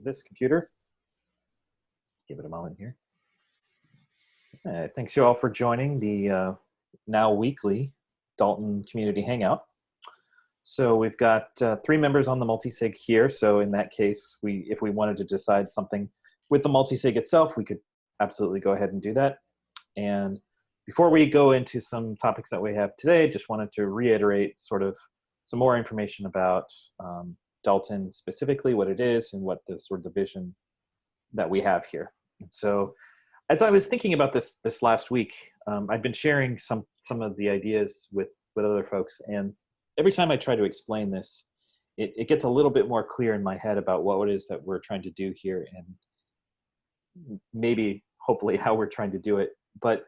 this computer. Give it a moment here. Thanks you all for joining the now weekly Dalton Community Hangout. So we've got 3 members on the multisig here. So in that case, if we wanted to decide something with the multisig itself, we could absolutely go ahead and do that. And before we go into some topics that we have today, just wanted to reiterate sort of some more information about Dalton specifically, what it is and what the sort of the vision that we have here. And so as I was thinking about this last week, I've been sharing some of the ideas with other folks, and every time I try to explain this, it gets a little bit more clear in my head about what it is that we're trying to do here, and maybe hopefully how we're trying to do it. But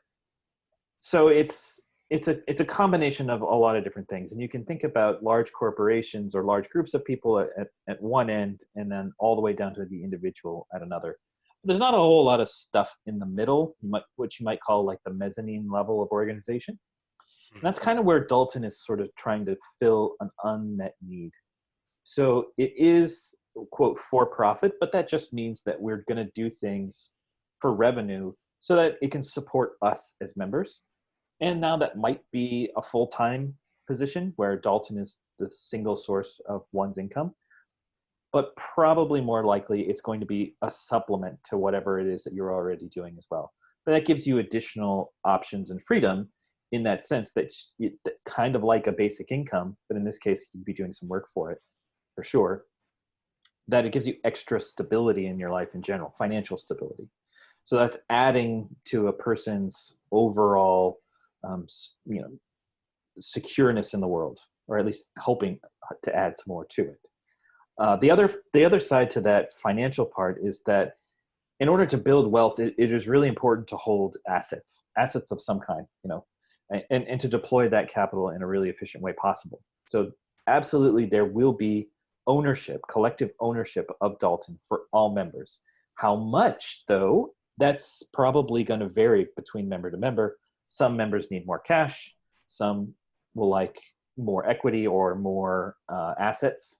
so it's a combination of a lot of different things, and you can think about large corporations or large groups of people at one end, and then all the way down to the individual at another. There's not a whole lot of stuff in the middle, which you might call like the mezzanine level of organization. And that's kind of where Dalton is sort of trying to fill an unmet need. So it is, quote, for profit, but that just means that we're going to do things for revenue so that it can support us as members. And now that might be a full-time position where Dalton is the single source of one's income. But probably more likely it's going to be a supplement to whatever it is that you're already doing as well. But that gives you additional options and freedom in that sense that kind of like a basic income, but in this case, you'd be doing some work for it, for sure, that it gives you extra stability in your life in general, financial stability. So that's adding to a person's overall, secureness in the world, or at least helping to add some more to it. The other side to that financial part is that in order to build wealth, it is really important to hold assets of some kind, and to deploy that capital in a really efficient way possible. So absolutely, there will be ownership, collective ownership of Dalton for all members. How much, though, that's probably going to vary between member to member. Some members need more cash. Some will like more equity or more assets,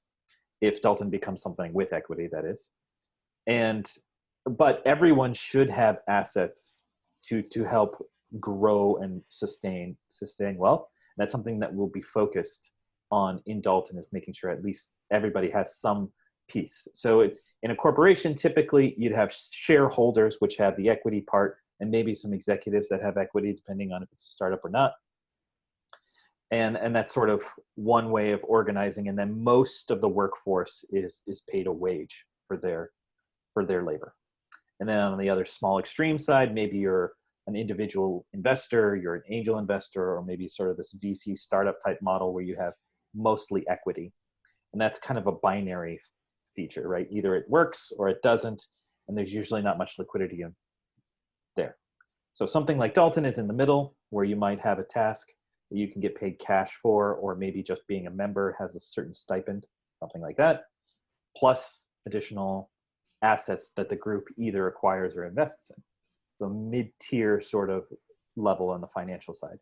if Dalton becomes something with equity, that is. But everyone should have assets to help grow and sustain wealth. That's something that will be focused on in Dalton, is making sure at least everybody has some piece. So in a corporation, typically you'd have shareholders, which have the equity part, and maybe some executives that have equity, depending on if it's a startup or not. And that's sort of one way of organizing. And then most of the workforce is paid a wage for their labor. And then on the other small extreme side, maybe you're an individual investor, you're an angel investor, or maybe sort of this VC startup type model where you have mostly equity. And that's kind of a binary feature, right? Either it works or it doesn't, and there's usually not much liquidity in there. So something like Dalton is in the middle, where you might have a task that you can get paid cash for, or maybe just being a member has a certain stipend, something like that, plus additional assets that the group either acquires or invests in. So mid-tier sort of level on the financial side.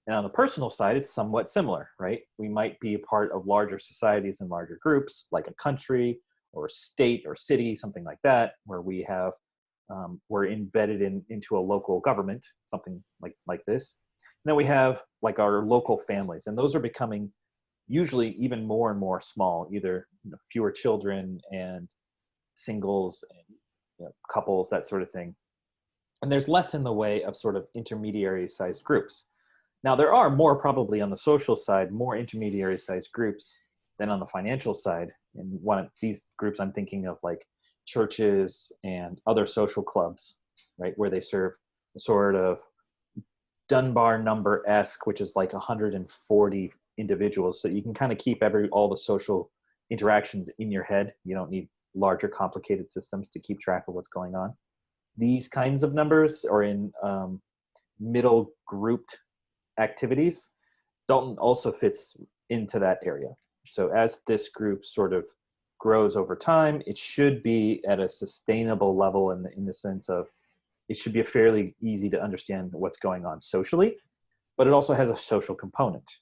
And on the personal side, it's somewhat similar, right? We might be a part of larger societies and larger groups, like a country or a state or city, something like that, where we have, we're embedded into a local government, something like this. And then we have like our local families, and those are becoming usually even more and more small, either fewer children and singles and couples, that sort of thing. And there's less in the way of sort of intermediary sized groups. Now there are more probably on the social side, more intermediary sized groups than on the financial side. And one of these groups I'm thinking of, like churches and other social clubs, right, where they serve a sort of Dunbar number-esque, which is like 140 individuals. So you can kind of keep all the social interactions in your head. You don't need larger, complicated systems to keep track of what's going on. These kinds of numbers are in middle grouped activities. Dalton also fits into that area. So as this group sort of grows over time, it should be at a sustainable level in the sense of it should be fairly easy to understand what's going on socially, but it also has a social component,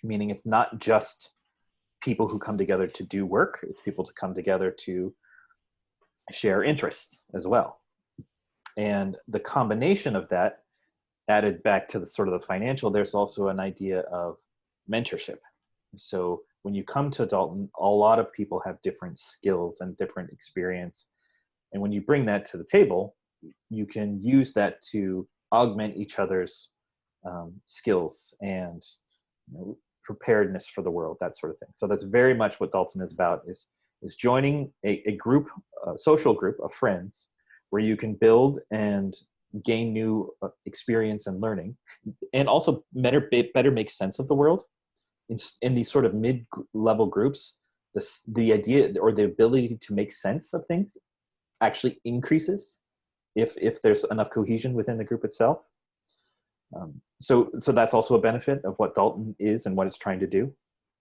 meaning it's not just people who come together to do work. It's people to come together to share interests as well. And the combination of that added back to the sort of the financial, there's also an idea of mentorship. So when you come to Dalton, a lot of people have different skills and different experience. And when you bring that to the table, you can use that to augment each other's skills and preparedness for the world, that sort of thing. So that's very much what Dalton is about, is joining a group, a social group of friends where you can build and gain new experience and learning, and also better make sense of the world. In these sort of mid-level groups, the idea or the ability to make sense of things actually increases if there's enough cohesion within the group itself. So that's also a benefit of what Dalton is and what it's trying to do.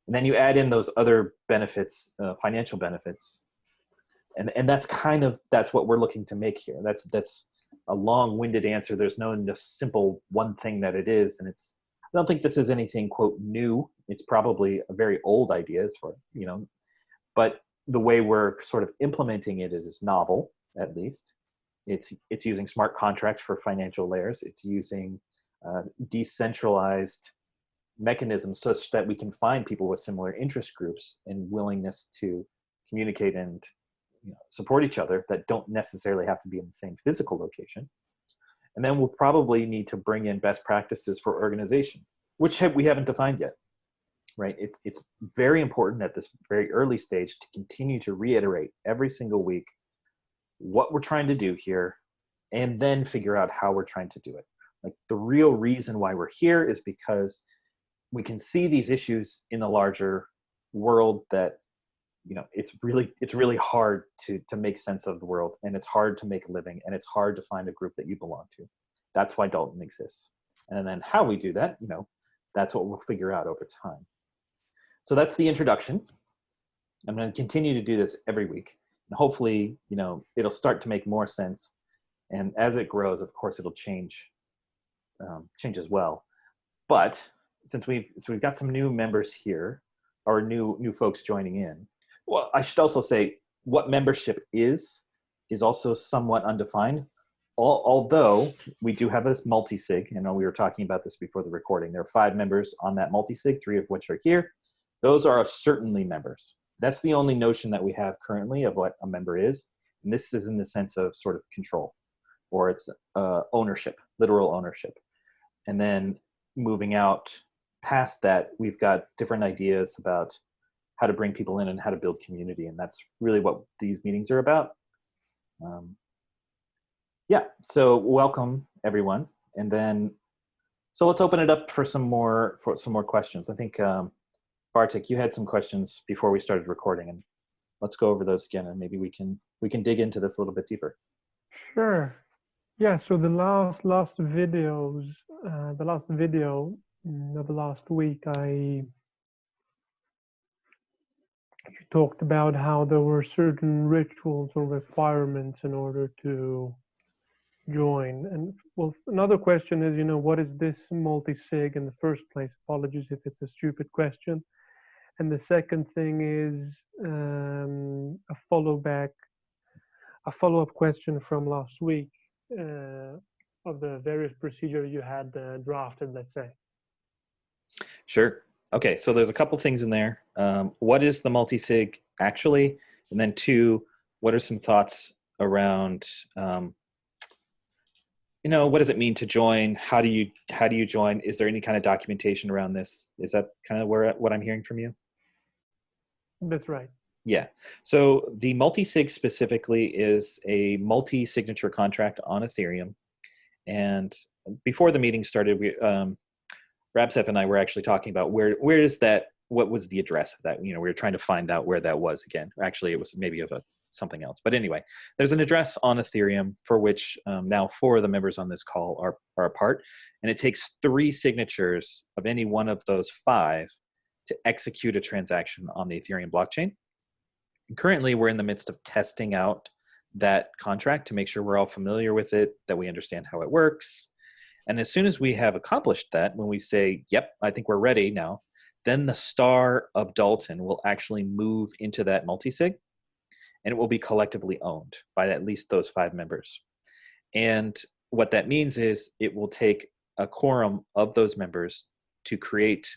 And then you add in those other benefits, financial benefits, and that's what we're looking to make here. That's a long-winded answer. There's no just simple one thing that it is, and I don't think this is anything quote new. It's probably a very old idea, but the way we're sort of implementing it is novel, at least. It's using smart contracts for financial layers. It's using decentralized mechanisms such that we can find people with similar interest groups and willingness to communicate and support each other that don't necessarily have to be in the same physical location. And then we'll probably need to bring in best practices for organization, which we haven't defined yet, right? It's very important at this very early stage to continue to reiterate every single week what we're trying to do here, and then figure out how we're trying to do it. Like, the real reason why we're here is because we can see these issues in the larger world that, it's really hard to make sense of the world, and it's hard to make a living, and it's hard to find a group that you belong to. That's why Dalton exists. And then how we do that, that's what we'll figure out over time. So that's the introduction. I'm going to continue to do this every week. And hopefully, it'll start to make more sense. And as it grows, of course, it'll change as well. But since we've got some new members here, or new folks joining in, well, I should also say what membership is also somewhat undefined. Although we do have this multi-sig, we were talking about this before the recording. There are 5 members on that multi-sig, 3 of which are here. Those are certainly members. That's the only notion that we have currently of what a member is. And this is in the sense of sort of control, or it's ownership, literal ownership. And then moving out past that, we've got different ideas about how to bring people in and how to build community. And that's really what these meetings are about. So welcome everyone. And then, so let's open it up for some more questions. I think Bartek, you had some questions before we started recording, and let's go over those again, and maybe we can dig into this a little bit deeper. Sure. Yeah, so the last video of the last week, you talked about how there were certain rituals or requirements in order to join. And well, another question is, what is this multi-sig in the first place? Apologies if it's a stupid question. And the second thing is a follow-up question from last week of the various procedures you had drafted, let's say. Sure. Okay, so there's a couple things in there. What is the multi-sig actually? And then 2, what are some thoughts around, what does it mean to join? How do you join? Is there any kind of documentation around this? Is that kind of what I'm hearing from you? That's right. Yeah. So the multi-sig specifically is a multi-signature contract on Ethereum. And before the meeting started, Rabsep and I were actually talking about where is that, what was the address of that? We were trying to find out where that was again. Actually, it was maybe of something else. But anyway, there's an address on Ethereum for which now 4 of the members on this call are a part. And it takes 3 signatures of any one of those 5 to execute a transaction on the Ethereum blockchain. And currently, we're in the midst of testing out that contract to make sure we're all familiar with it, that we understand how it works. And as soon as we have accomplished that, when we say, yep, I think we're ready now, then the star of Dalton will actually move into that multi-sig. and it will be collectively owned by at least those 5 members. And what that means is it will take a quorum of those members to create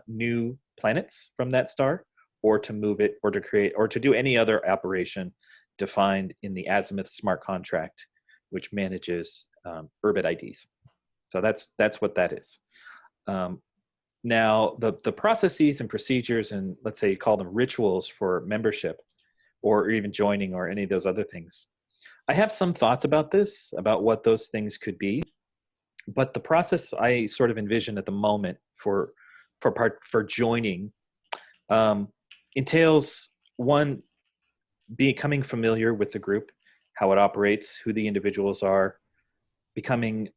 new planets from that star, or to move it, or to create, or to do any other operation defined in the Azimuth smart contract, which manages Urbit IDs. So that's what that is. Now, the processes and procedures, and let's say you call them rituals for membership, or even joining, or any of those other things. I have some thoughts about this, about what those things could be, but the process I sort of envision at the moment for joining entails, one, becoming familiar with the group, how it operates, who the individuals are, becoming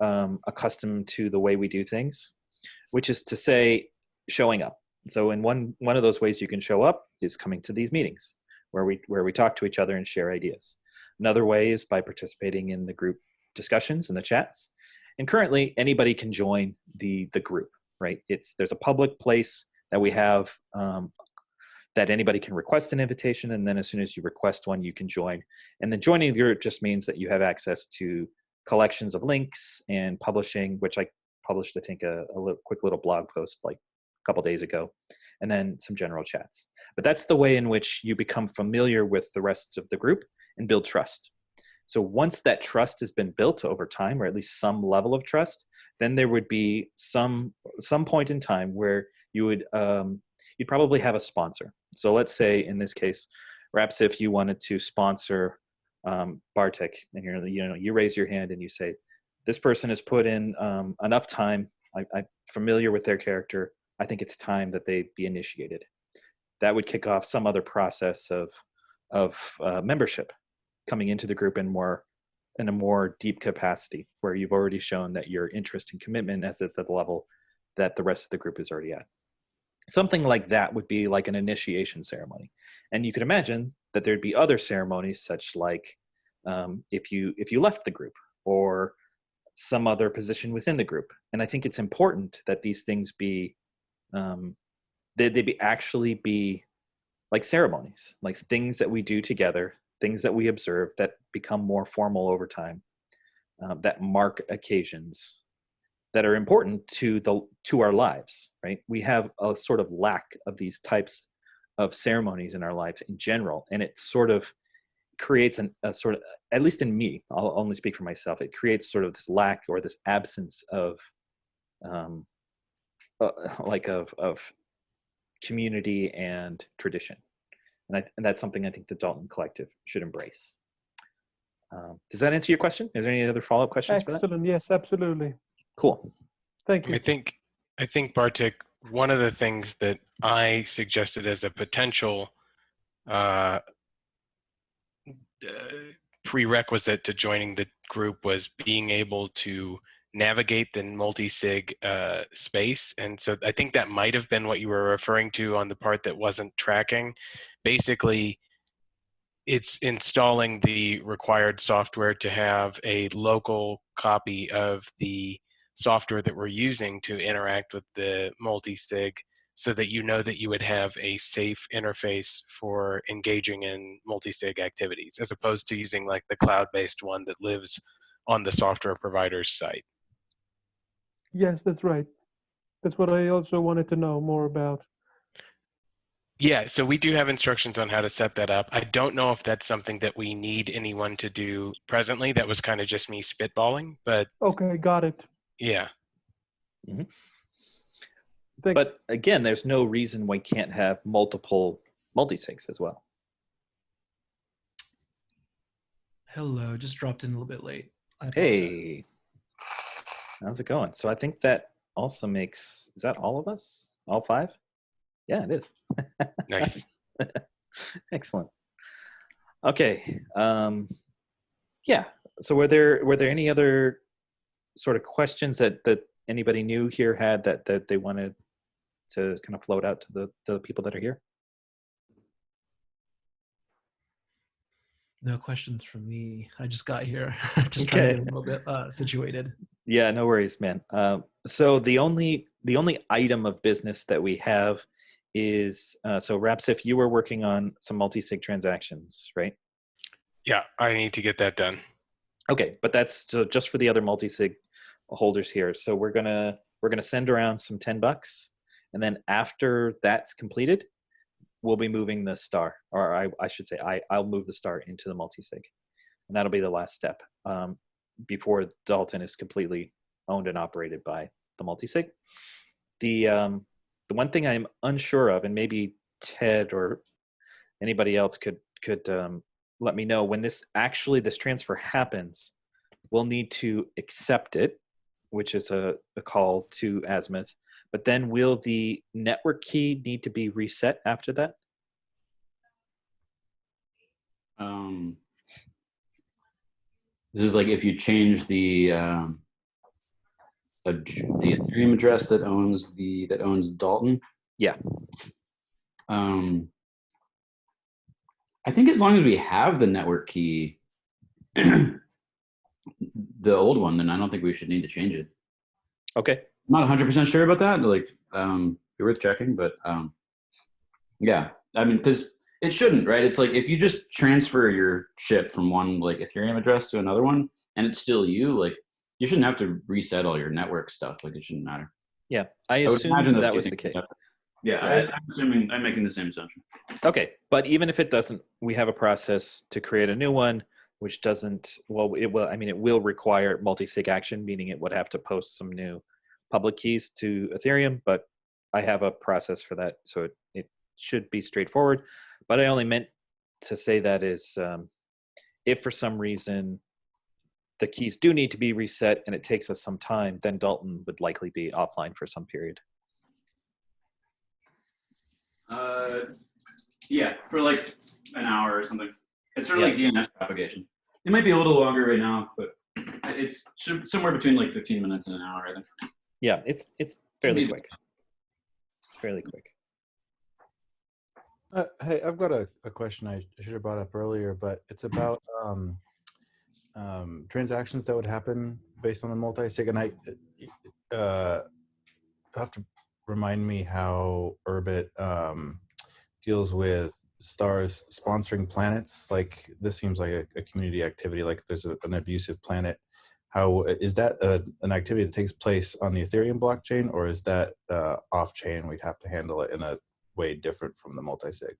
accustomed to the way we do things, which is to say, showing up. So in one of those ways you can show up is coming to these meetings where we talk to each other and share ideas. Another way is by participating in the group discussions and the chats. And currently anybody can join the group, right? There's a public place that we have that anybody can request an invitation, and then as soon as you request one, you can join. And then joining the group just means that you have access to collections of links and publishing, which I published, I think, a quick little blog post like a couple days ago, and then some general chats. But that's the way in which you become familiar with the rest of the group and build trust. So once that trust has been built over time, or at least some level of trust, then there would be some point in time where you would you'd probably have a sponsor. So let's say in this case, perhaps if you wanted to sponsor Bartek, and you raise your hand and you say, this person has put in enough time, I'm familiar with their character, I think it's time that they be initiated. That would kick off some other process of membership, coming into the group in a more deep capacity, where you've already shown that your interest and commitment is at the level that the rest of the group is already at. Something like that would be like an initiation ceremony. And you could imagine that there'd be other ceremonies, such like if you left the group, or some other position within the group. And I think it's important that these things be they actually be like ceremonies, like things that we do together, things that we observe that become more formal over time, that mark occasions that are important to our lives, right? We have a sort of lack of these types of ceremonies in our lives in general, and it sort of creates a sort of, at least in me, I'll only speak for myself, it creates sort of this lack, or this absence of of community and tradition. And that's something I think the Dalton Collective should embrace. Does that answer your question? Is there any other follow-up questions for that? Excellent. Yes, absolutely. Cool. Thank you. I think Bartek, one of the things that I suggested as a potential prerequisite to joining the group was being able to navigate the multi-sig space. And so I think that might have been what you were referring to on the part that wasn't tracking. Basically, it's installing the required software to have a local copy of the software that we're using to interact with the multi-sig, so that you know that you would have a safe interface for engaging in multi-sig activities, as opposed to using like the cloud-based one that lives on the software provider's site. Yes, that's right. That's what I also wanted to know more about. Yeah, so we do have instructions on how to set that up. I don't know if that's something that we need anyone to do presently. That was kind of just me spitballing, but Okay, got it. yeah. Mm-hmm. But again, there's no reason we can't have multiple multi-sigs as well. Hello, just dropped in a little bit late. Hey, how's it going? So I think that also makes, is that all of us? All 5? Yeah, it is. Nice. Excellent. Okay. Yeah. So were there any other sort of questions that anybody new here had that they wanted to kind of float out to the people that are here? No questions from me. I just got here. Just Okay. trying to get a little bit situated. Yeah, no worries, man. So the only item of business that we have is so Rapsif, you were working on some multi-sig transactions, right? Yeah, I need to get that done. Okay, but that's so just for the other multi-sig holders here. So we're gonna send around some $10, and then after that's completed, we'll be moving the star, or I should say I'll move the star into the multi-sig, and that'll be the last step before Dalton is completely owned and operated by the multi-sig. The one thing I'm unsure of, and maybe Ted or anybody else could let me know when this transfer happens. We'll need to accept it, which is a call to Azimuth. But then will the network key need to be reset after that? This is like if you change the Ethereum address that owns Dalton. Yeah. I think as long as we have the network key, the old one, then I don't think we should need to change it. Okay. I'm not 100% sure about that. Like, be worth checking, but yeah, I mean, because it shouldn't, right? It's like if you just transfer your ship from one like Ethereum address to another one, and it's still you, like you shouldn't have to reset all your network stuff. Like it shouldn't matter. Yeah, I would assume imagine those that two was the things case. together. Yeah, Right. I'm assuming I'm making the same assumption. Okay, but even if it doesn't, we have a process to create a new one, which doesn't. Well, it will. I mean, it will require multi-sig action, meaning it would have to post some new public keys to Ethereum. But I have a process for that, so it should be straightforward. But I only meant to say that is if for some reason the keys do need to be reset and it takes us some time, then Dalton would likely be offline for some period. Yeah, for like an hour or something. It's sort of like DNS propagation. It might be a little longer right now, but it's somewhere between like 15 minutes and an hour, I think. Yeah, it's fairly quick. It's fairly quick. Hey, I've got a question I should have brought up earlier, but it's about transactions that would happen based on the multi-sig. And you'll have to remind me how Urbit deals with stars sponsoring planets. Like this seems like a community activity, like there's an abusive planet. How is that an activity that takes place on the Ethereum blockchain, or is that off-chain? We'd have to handle it in a way different from the multi-sig.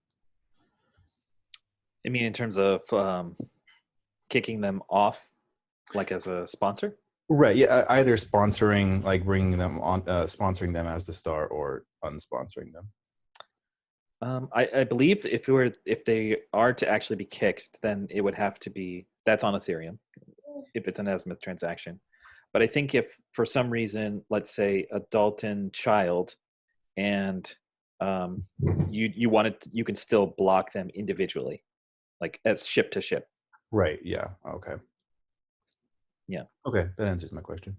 I mean, in terms of kicking them off, like as a sponsor? Right. Yeah. Either sponsoring, like bringing them on, sponsoring them as the star, or unsponsoring them. I believe if they are to actually be kicked, then it would have to be that's on Ethereum, if it's an Azimuth transaction. But I think if for some reason, let's say a Dalton child, and you can still block them individually, like as ship to ship. Right. Yeah. Okay. Yeah. Okay, that answers my question.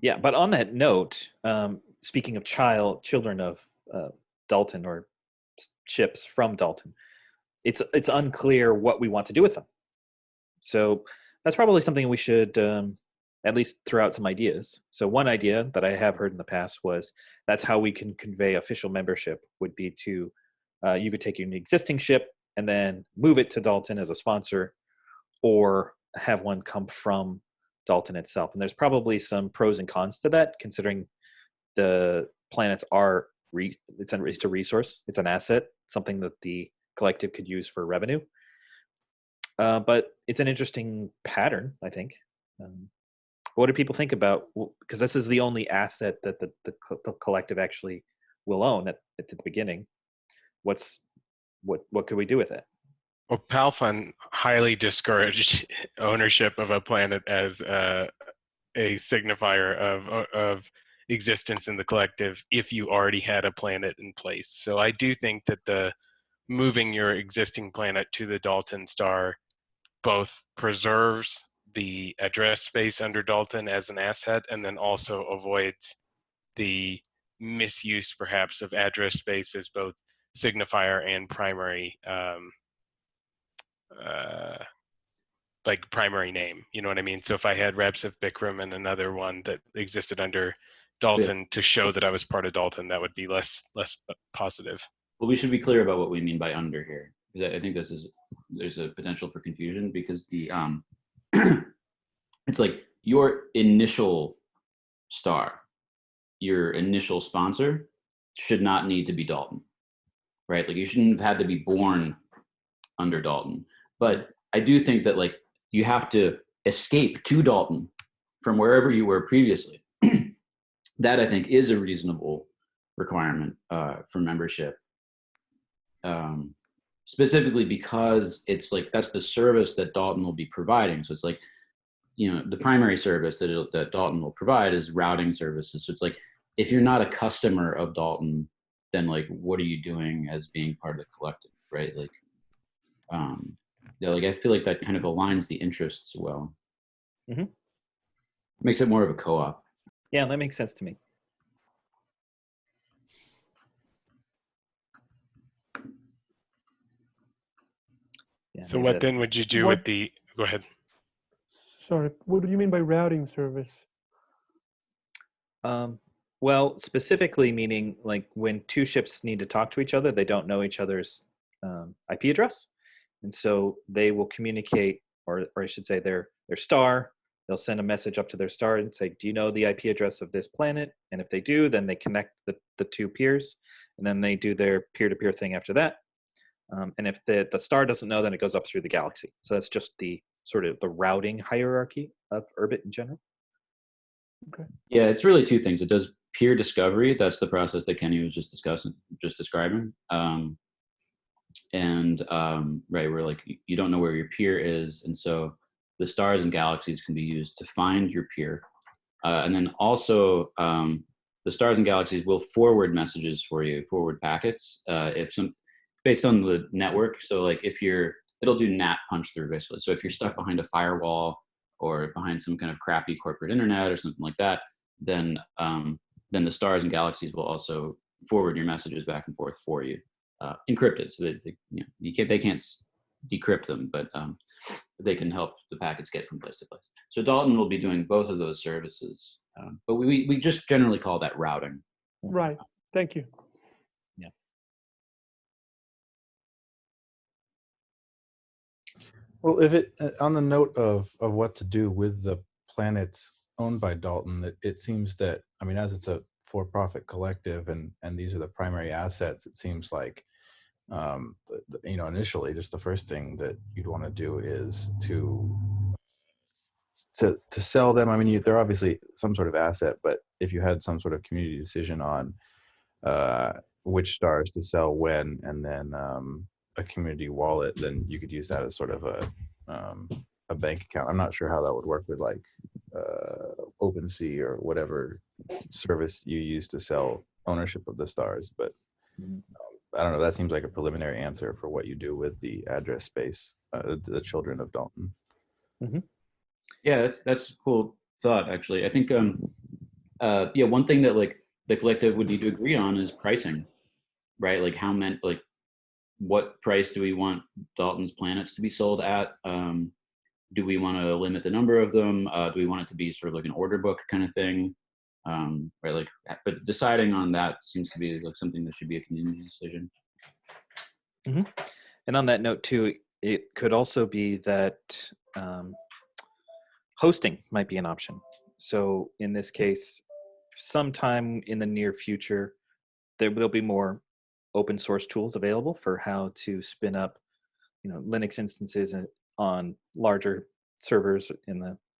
Yeah, but on that note, speaking of children of Dalton, or ships from Dalton, it's unclear what we want to do with them. So that's probably something we should at least throw out some ideas. So one idea that I have heard in the past was that's how we can convey official membership would be to you could take an existing ship and then move it to Dalton as a sponsor, or have one come from Dalton itself. And there's probably some pros and cons to that, considering the planets are it's a resource, it's an asset, something that the collective could use for revenue. But it's an interesting pattern, I think. What do people think about? Because this is the only asset that the collective actually will own at the beginning. What could we do with it? Well, Palfun highly discouraged ownership of a planet as a signifier of existence in the collective if you already had a planet in place. So I do think that the moving your existing planet to the Dalton star both preserves the address space under Dalton as an asset, and then also avoids the misuse perhaps of address space as both signifier and primary like primary name, you know what I mean? So if I had Reps of Bikram and another one that existed under Dalton to show that I was part of Dalton, that would be less positive. Well, we should be clear about what we mean by under here, because I think there's a potential for confusion, because the it's like your initial star, your initial sponsor should not need to be Dalton, right? Like you shouldn't have had to be born under Dalton. But I do think that like you have to escape to Dalton from wherever you were previously. That I think is a reasonable requirement for membership. Specifically because it's like that's the service that Dalton will be providing. So it's like, you know, the primary service that Dalton will provide is routing services. So it's like if you're not a customer of Dalton, then like what are you doing as being part of the collective, right? Like, yeah, like I feel like that kind of aligns the interests well. Mhm. Makes it more of a co-op. Yeah, that makes sense to me. Yeah, So maybe what that's- then would you do What- with the? Go ahead. Sorry, what do you mean by routing service? Well, specifically meaning like when two ships need to talk to each other, they don't know each other's IP address, and so they will communicate, or I should say, their star. They'll send a message up to their star and say, "Do you know the IP address of this planet?" And if they do, then they connect the two peers, and then they do their peer-to-peer thing after that. And if the star doesn't know, then it goes up through the galaxy. So that's just the sort of the routing hierarchy of Urbit in general. Yeah, it's really two things. It does peer discovery. That's the process that Kenny was just describing. Right, where like you don't know where your peer is, and so the stars and galaxies can be used to find your peer, and then also the stars and galaxies will forward messages for you, forward packets, if some based on the network. So like if it'll do NAT punch through basically. So if you're stuck behind a firewall or behind some kind of crappy corporate internet or something like that, then the stars and galaxies will also forward your messages back and forth for you, encrypted, so that they can't decrypt them, but they can help the packets get from place to place. So Dalton will be doing both of those services, but we just generally call that routing. Right. Thank you. Well, if it on the note of what to do with the planets owned by Dalton, it seems that, I mean, as it's a for-profit collective and these are the primary assets, it seems like initially just the first thing that you'd want to do is to sell them. I mean, they're obviously some sort of asset, but if you had some sort of community decision on which stars to sell when, and then a community wallet, then you could use that as sort of a bank account. I'm not sure how that would work with like OpenSea or whatever service you use to sell ownership of the stars, but I don't know. That seems like a preliminary answer for what you do with the address space, the children of Dalton. Yeah, that's a cool thought actually. I think one thing that like the collective would need to agree on is pricing, right? Like what price do we want Dalton's planets to be sold at? Do we want to limit the number of them? Do we want it to be sort of like an order book kind of thing? Right, like, but deciding on that seems to be like something that should be a community decision. And on that note too, it could also be that hosting might be an option. So in this case, sometime in the near future, there will be more open source tools available for how to spin up, Linux instances on larger servers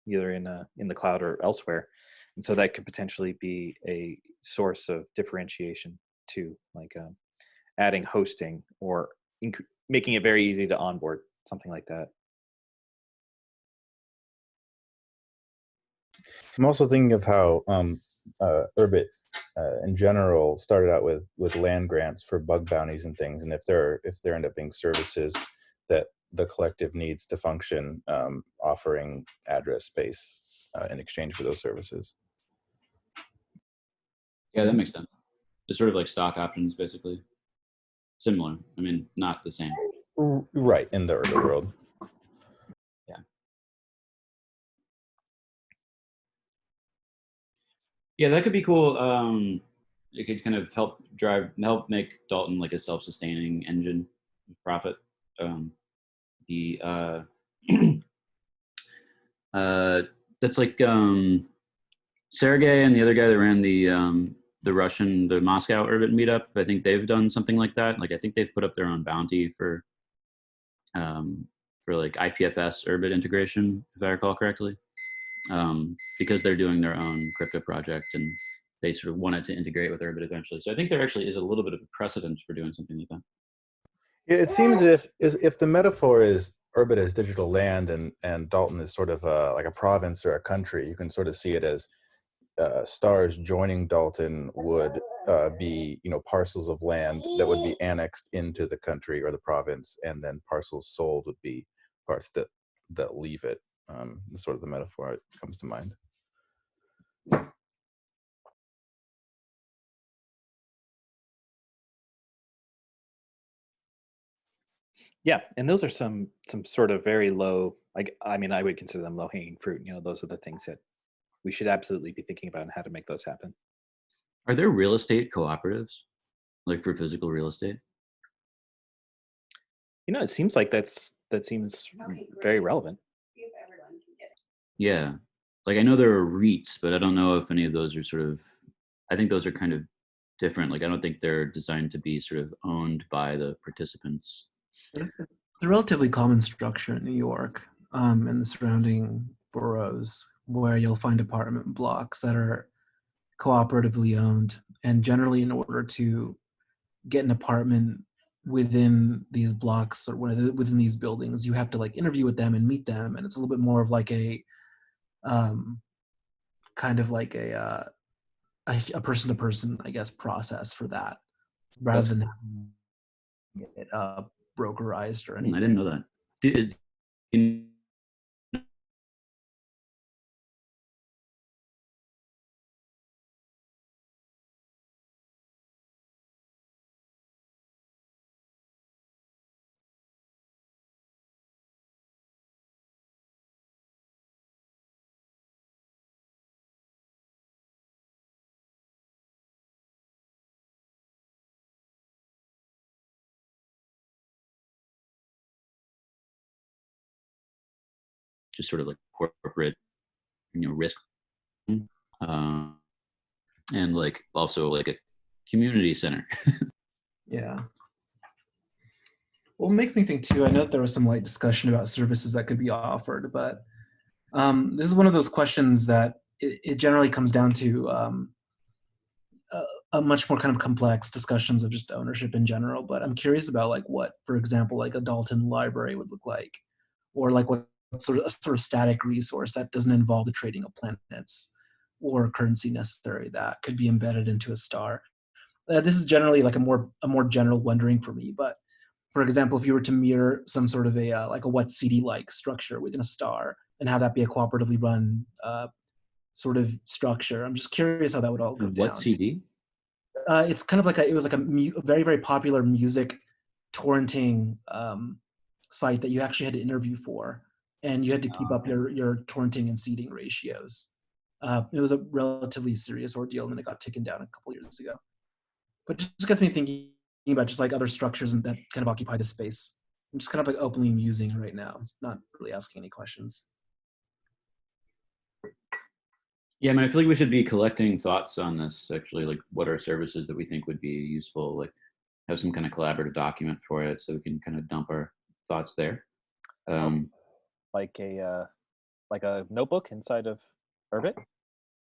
either in the cloud or elsewhere. And so that could potentially be a source of differentiation too, like adding hosting or making it very easy to onboard, something like that. I'm also thinking of how Urbit in general started out with land grants for bug bounties and things, and if there end up being services that the collective needs to function, offering address space in exchange for those services. Yeah, that makes sense. It's sort of like stock options, basically. Similar. I mean, not the same. Right, in the Urbit world. Yeah, that could be cool. it could kind of help make Dalton like a self-sustaining engine of profit. The that's like Sergey and the other guy that ran the Moscow Urbit meetup. I think they've done something like that. Like I think they've put up their own bounty for like IPFS Urbit integration, if I recall correctly, because they're doing their own crypto project and they sort of wanted to integrate with Urbit eventually. So I think there actually is a little bit of a precedent for doing something like that. Yeah, it seems if the metaphor is Urbit as digital land and Dalton is sort of like a province or a country, you can sort of see it as stars joining Dalton would be, parcels of land that would be annexed into the country or the province, and then parcels sold would be parts that leave it. Sort of the metaphor that comes to mind. Yeah, and those are some sort of very low, like, I mean, I would consider them low hanging fruit. Those are the things that we should absolutely be thinking about and how to make those happen. Are there real estate cooperatives, like for physical real estate? It seems like that seems very relevant. Yeah, like I know there are REITs, but I don't know if any of those are sort of. I think those are kind of different. Like I don't think they're designed to be sort of owned by the participants. It's a relatively common structure in New York and the surrounding boroughs, where you'll find apartment blocks that are cooperatively owned. And generally, in order to get an apartment within these blocks or within these buildings, you have to like interview with them and meet them. And it's a little bit more of like a kind of like a person-to-person, I guess, process for that, rather than having it brokerized or anything. I didn't know that. Just sort of like corporate, risk, and like also like a community center. Yeah. Well, it makes me think too, I know that there was some light discussion about services that could be offered, but this is one of those questions that it generally comes down to a much more kind of complex discussions of just ownership in general. But I'm curious about like what, for example, like a Dalton library would look like, or like what sort of static resource that doesn't involve the trading of planets or currency necessary that could be embedded into a star. This is generally like a more general wondering for me, but for example, if you were to mirror some sort of a like a wetcd-like structure within a star and have that be a cooperatively run sort of structure, I'm just curious how that would all go down. wetcd? It's kind of like it was like a very, very popular music torrenting site that you actually had to interview for, and you had to keep up your torrenting and seeding ratios. It was a relatively serious ordeal, and then it got taken down a couple years ago. But it just gets me thinking about just like other structures that kind of occupy the space. I'm just kind of like openly musing right now. It's not really asking any questions. Yeah, I mean, I feel like we should be collecting thoughts on this, actually, like what are services that we think would be useful, like have some kind of collaborative document for it so we can kind of dump our thoughts there. Like a notebook inside of Urbit?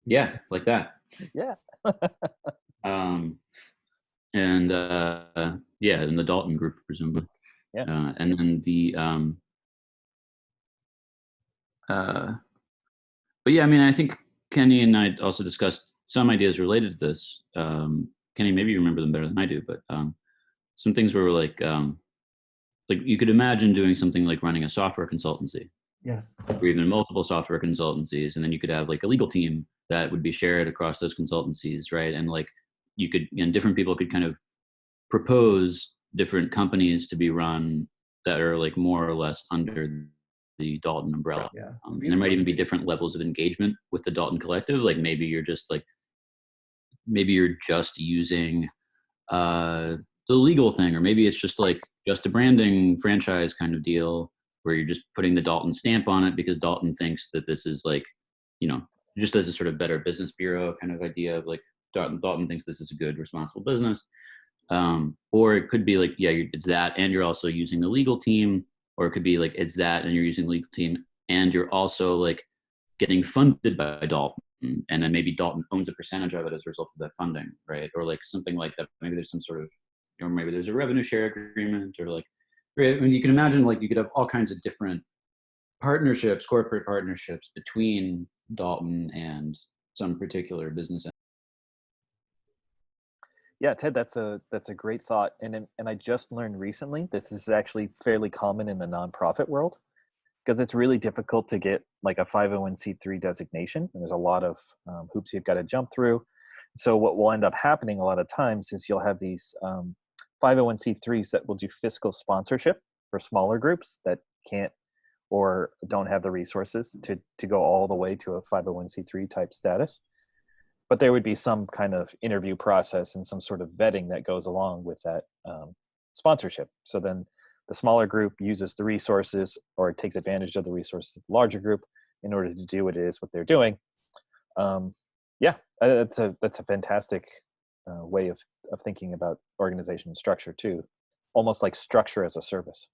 Yeah, like that. Yeah. And yeah, in the Dalton group, presumably. Yeah. And then the but yeah, I mean, I think Kenny and I also discussed some ideas related to this. Kenny, maybe you remember them better than I do, but some things were like you could imagine doing something like running a software consultancy. Yes. Or even multiple software consultancies, and then you could have like a legal team that would be shared across those consultancies, right? And like you could, and different people could kind of propose different companies to be run that are like more or less under the Dalton umbrella. Yeah. And there might even be different levels of engagement with the Dalton collective. Like maybe you're just like maybe you're just using the legal thing, or maybe it's just like just a branding franchise kind of deal where you're just putting the Dalton stamp on it because Dalton thinks that this is like, just as a sort of better business bureau kind of idea of like Dalton thinks this is a good, responsible business. Or it could be like, yeah, it's that, and you're also using the legal team, or it could be like, it's that, and you're using the legal team, and you're also like getting funded by Dalton, and then maybe Dalton owns a percentage of it as a result of that funding, right? Or like something like that. Maybe there's some sort of, or maybe there's a revenue share agreement, or like, right? I mean, you can imagine like you could have all kinds of different partnerships, corporate partnerships between Dalton and some particular business. Yeah, Ted, that's a great thought, and I just learned recently this is actually fairly common in the nonprofit world, because it's really difficult to get like a 501c3 designation, and there's a lot of hoops you've got to jump through. So what will end up happening a lot of times is you'll have these 501c3s that will do fiscal sponsorship for smaller groups that can't or don't have the resources to go all the way to a 501c3 type status. But there would be some kind of interview process and some sort of vetting that goes along with that sponsorship. So then the smaller group uses the resources or takes advantage of the resources of the larger group in order to do what it is what they're doing. Yeah, that's a fantastic way of thinking about organization structure too, almost like structure as a service.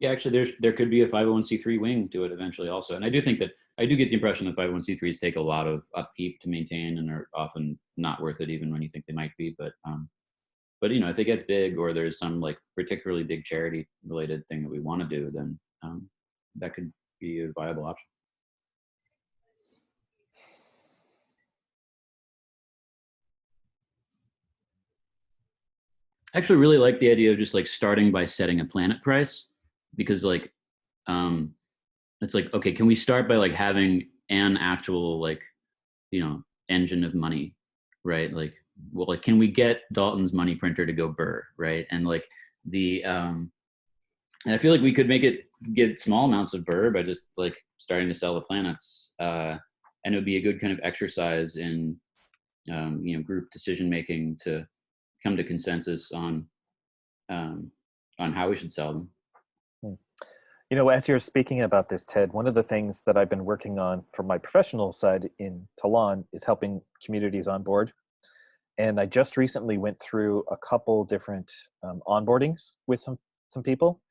Yeah, actually, there could be a 501c3 wing to it eventually also. And I do think that I do get the impression that 501c3s take a lot of upkeep to maintain and are often not worth it even when you think they might be. But if it gets big or there's some like particularly big charity related thing that we want to do, then that could be a viable option. I actually really like the idea of just like starting by setting a planet price, because like it's like, okay, can we start by like having an actual like engine of money, right? Like, well, like, can we get Dalton's money printer to go burr, right? And like and I feel like we could get small amounts of burr by just like starting to sell the planets, and it would be a good kind of exercise in group decision making to come to consensus on how we should sell them. As you're speaking about this, Ted, one of the things that I've been working on from my professional side in Talon is helping communities on board. And I just recently went through a couple different onboardings with some people.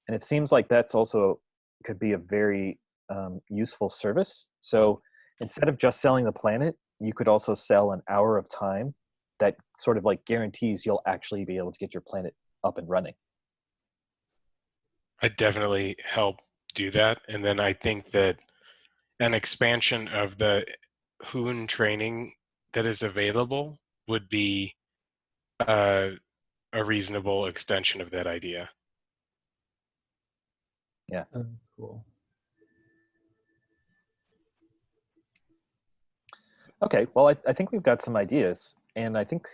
And it seems like that's also could be a very useful service. So instead of just selling the planet, you could also sell an hour of time that sort of like guarantees you'll actually be able to get your planet up and running. I definitely help do that. And then I think that an expansion of the Hoon training that is available would be a reasonable extension of that idea. Yeah. That's cool. Okay, well, I think we've got some ideas. And I think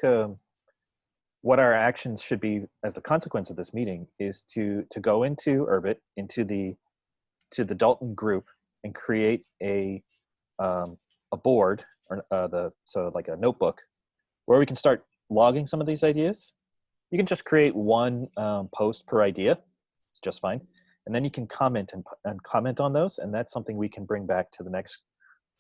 what our actions should be as a consequence of this meeting is to go into Urbit, into the Dalton group, and create a board or like a notebook where we can start logging some of these ideas. You can just create one post per idea. It's just fine. And then you can comment and comment on those, and that's something we can bring back to the next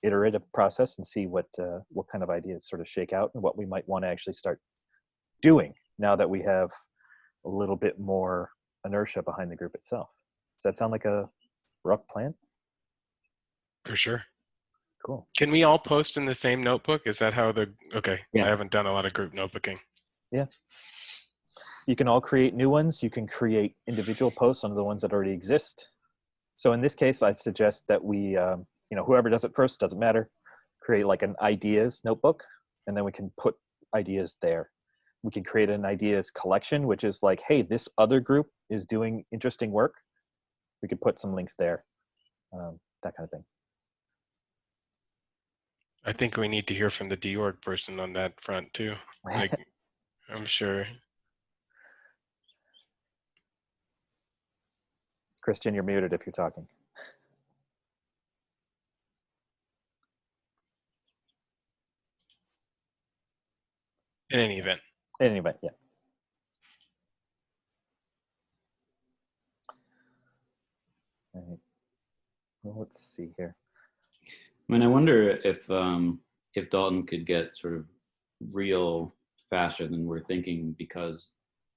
iterative process and see what kind of ideas sort of shake out and what we might want to actually start doing now that we have a little bit more inertia behind the group itself. Does that sound like a rough plan? For sure. Cool. Can we all post in the same notebook? Is that how okay. Yeah. I haven't done a lot of group notebooking. Yeah. You can all create new ones. You can create individual posts on the ones that already exist. So in this case, I suggest that we, whoever does it first, doesn't matter, create like an ideas notebook, and then we can put ideas there. We can create an ideas collection, which is like, hey, this other group is doing interesting work. We could put some links there, that kind of thing. I think we need to hear from the DORG person on that front too. Like, I'm sure. Christian, you're muted if you're talking. In any event. In any event, yeah. All right. Well, let's see here. I mean, I wonder if Dalton could get sort of real faster than we're thinking, because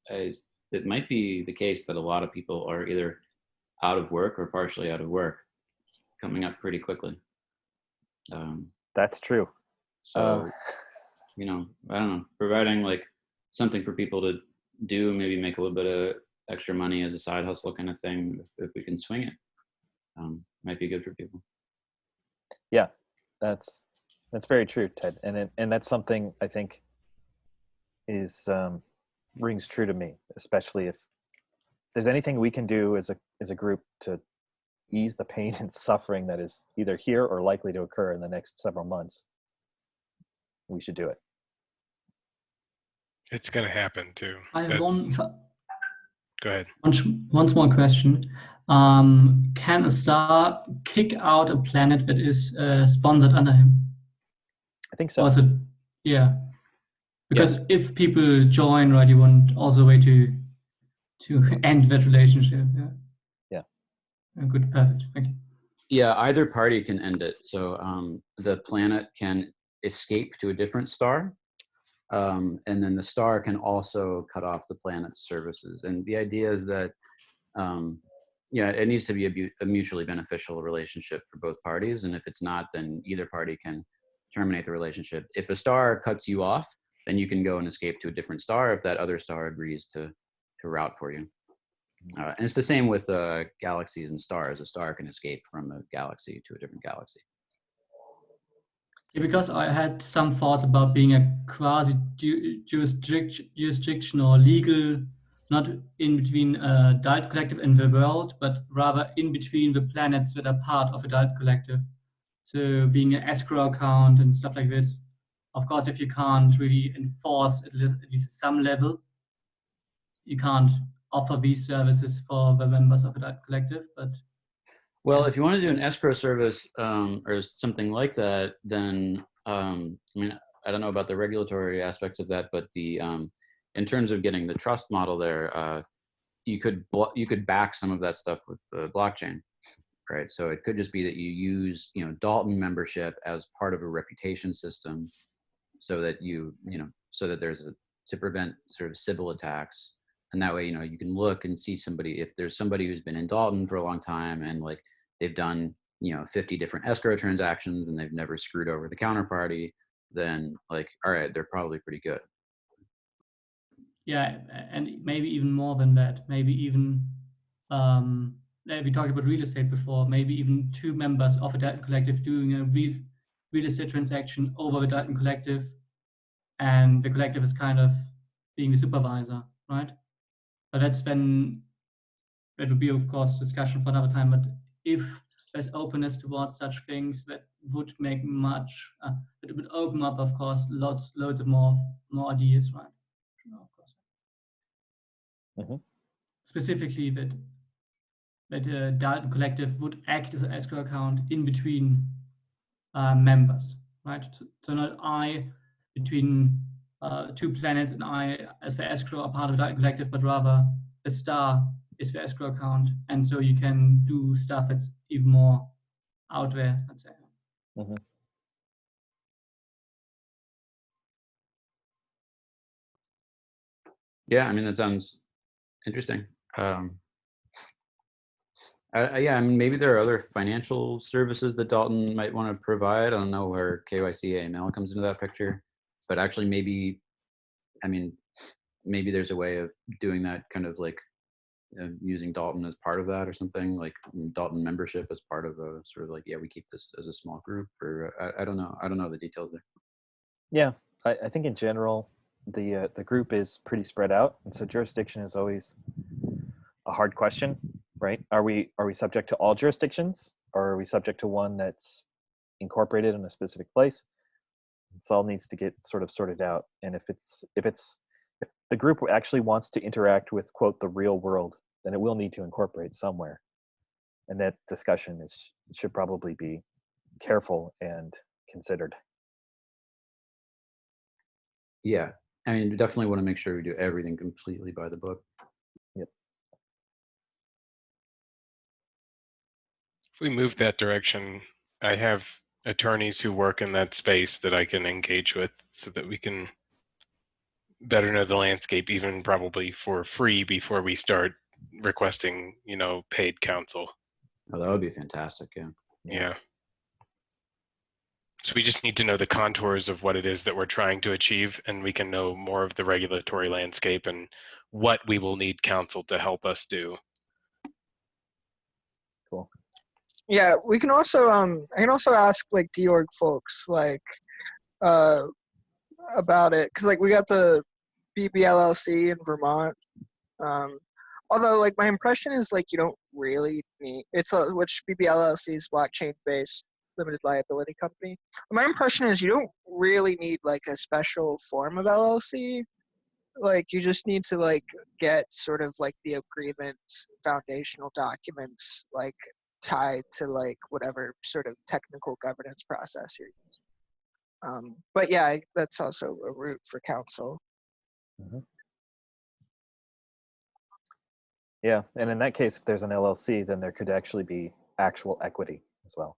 it might be the case that a lot of people are either out of work or partially out of work coming up pretty quickly. That's true. So, you know, I don't know, providing like something for people to do, maybe make a little bit of extra money as a side hustle kind of thing, if we can swing it, might be good for people. Yeah, that's very true, Ted, and that's something I think is rings true to me, especially if there's anything we can do as a group to ease the pain and suffering that is either here or likely to occur in the next several months. We should do it. It's going to happen too. I have one. Go ahead. One small question. Can a star kick out a planet that is sponsored under him? I think so. Or is it, yeah. Because if people join, right, you want also a way to end that relationship. Yeah. Yeah. Good. Perfect. Thank you. Yeah, either party can end it. So the planet can escape to a different star, and then the star can also cut off the planet's services. And the idea is that, it needs to be a mutually beneficial relationship for both parties. And if it's not, then either party can terminate the relationship. If a star cuts you off, then you can go and escape to a different star if that other star agrees to route for you. And it's the same with galaxies and stars. A star can escape from a galaxy to a different galaxy. Yeah, because I had some thoughts about being a quasi jurisdiction or legal, not in between Diet Collective and the world, but rather in between the planets that are part of a Diet Collective. So being an escrow account and stuff like this. Of course, if you can't really enforce at least some level, you can't offer these services for the members of a Diet Collective. But well, if you want to do an escrow service or something like that, then I mean, I don't know about the regulatory aspects of that, but the in terms of getting the trust model there, you could back some of that stuff with the blockchain, right? So it could just be that you use Dalton membership as part of a reputation system, so that so that there's to prevent sort of Sybil attacks. And that way, you can look and see somebody, if there's somebody who's been in Dalton for a long time and like they've done, 50 different escrow transactions and they've never screwed over the counterparty, then like, all right, they're probably pretty good. Yeah, and maybe even more than that. Maybe even, we talked about real estate before, maybe even two members of a Dalton Collective doing a real estate transaction over the Dalton Collective, and the collective is kind of being the supervisor, right? But that would be, of course, discussion for another time. But if there's openness towards such things, that would make it would open up, of course, loads of more ideas, right? Of course. Mm-hmm. Specifically, that Dalton Collective would act as an escrow account in between members, right? So not I between two planets and I as the escrow are part of the Dalton Collective, but rather the star is the escrow account, and so you can do stuff that's even more out there, let's say. Mm-hmm. Yeah, I mean, that sounds interesting. Yeah, I mean, maybe there are other financial services that Dalton might want to provide. I don't know where KYC AML comes into that picture, but actually maybe there's a way of doing that, kind of like using Dalton as part of that or something, like Dalton membership as part of a sort of like, we keep this as a small group, or I don't know the details there. Yeah, I think in general, the group is pretty spread out, and so jurisdiction is always a hard question, right? Are we subject to all jurisdictions, or are we subject to one that's incorporated in a specific place? This all needs to get sort of sorted out. And if the group actually wants to interact with, quote, the real world, then it will need to incorporate somewhere, and that discussion should probably be careful and considered. Yeah, I mean, we definitely want to make sure we do everything completely by the book. Yep. If we move that direction, I have attorneys who work in that space that I can engage with so that we can better know the landscape, even probably for free before we start requesting, paid counsel. Oh, that would be fantastic. Yeah. Yeah. So we just need to know the contours of what it is that we're trying to achieve, and we can know more of the regulatory landscape and what we will need counsel to help us do. Cool. Yeah, we can also I can also ask like DORG folks like about it, because like we got the BBLLC in Vermont. Although like my impression is like you don't really need which BBLLC is blockchain based limited liability company. My impression is you don't really need like a special form of LLC. Like you just need to like get sort of like the agreements, foundational documents like tied to like whatever sort of technical governance process you're using. But yeah, that's also a route for counsel. Mm-hmm. Yeah, and in that case, if there's an LLC, then there could actually be actual equity as well.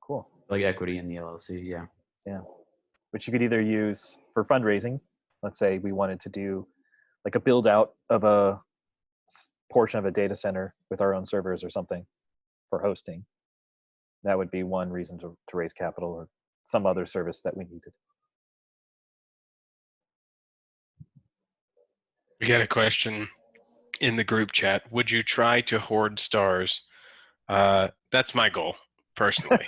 Cool. Like equity in the LLC. Yeah. Yeah. Which you could either use for fundraising. Let's say we wanted to do like a build out of a portion of a data center with our own servers or something for hosting. That would be one reason to raise capital, or some other service that we needed. We got a question in the group chat. Would you try to hoard stars? That's my goal, personally.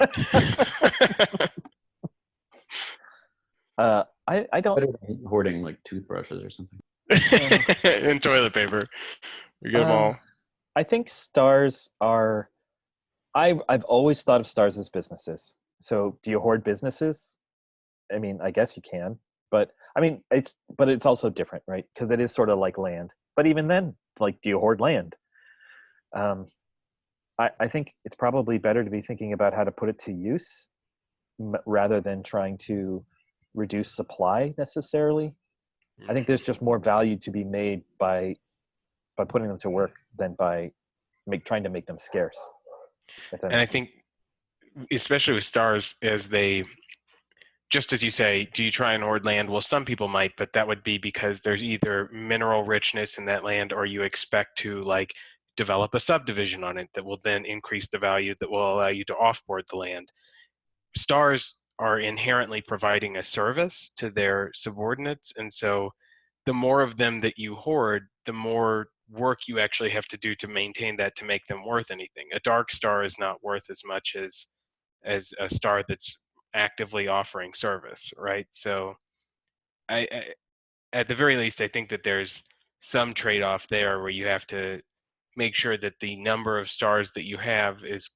I don't. Better than hoarding like toothbrushes or something. And toilet paper. We get them all. I think stars are. I've always thought of stars as businesses. So do you hoard businesses? I mean, I guess you can, but I mean, it's also different, right? Because it is sort of like land. But even then, like, do you hoard land? I think it's probably better to be thinking about how to put it to use rather than trying to reduce supply necessarily. I think there's just more value to be made by putting them to work than by trying to make them scarce. And I think, especially with stars, as they, just as you say, do you try and hoard land? Well, some people might, but that would be because there's either mineral richness in that land, or you expect to like develop a subdivision on it that will then increase the value that will allow you to offboard the land. Stars are inherently providing a service to their subordinates, and so the more of them that you hoard, the more work you actually have to do to maintain that to make them worth anything. A dark star is not worth as much as a star that's actively offering service, right? So I at the very least, I think that there's some trade-off there where you have to make sure that the number of stars that you have is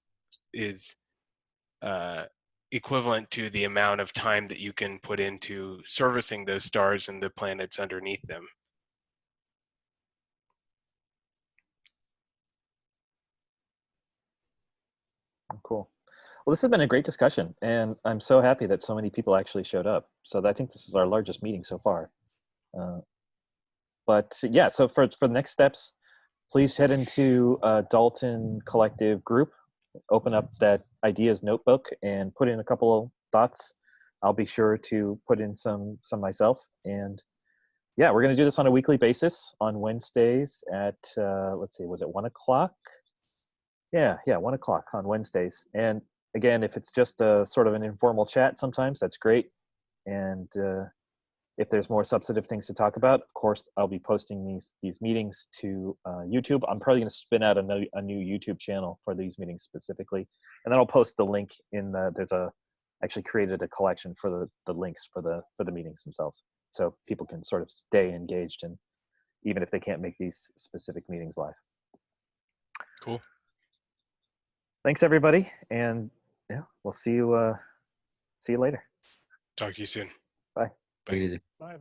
equivalent to the amount of time that you can put into servicing those stars and the planets underneath them. Cool. Well, this has been a great discussion, and I'm so happy that so many people actually showed up. So I think this is our largest meeting so far. But yeah, so for the next steps, please head into Dalton Collective group, open up that ideas notebook, and put in a couple of thoughts. I'll be sure to put in some myself. And yeah, we're going to do this on a weekly basis on Wednesdays at, let's see, was it 1 o'clock? Yeah, 1 o'clock on Wednesdays. And again, if it's just a sort of an informal chat sometimes, that's great. And if there's more substantive things to talk about, of course, I'll be posting these meetings to YouTube. I'm probably going to spin out a new YouTube channel for these meetings specifically. And then I'll post the link in actually created a collection for the links for the meetings themselves. So people can sort of stay engaged, and even if they can't make these specific meetings live. Cool. Thanks, everybody, and yeah, we'll see you later. Talk to you soon. Bye. Take it easy. Bye.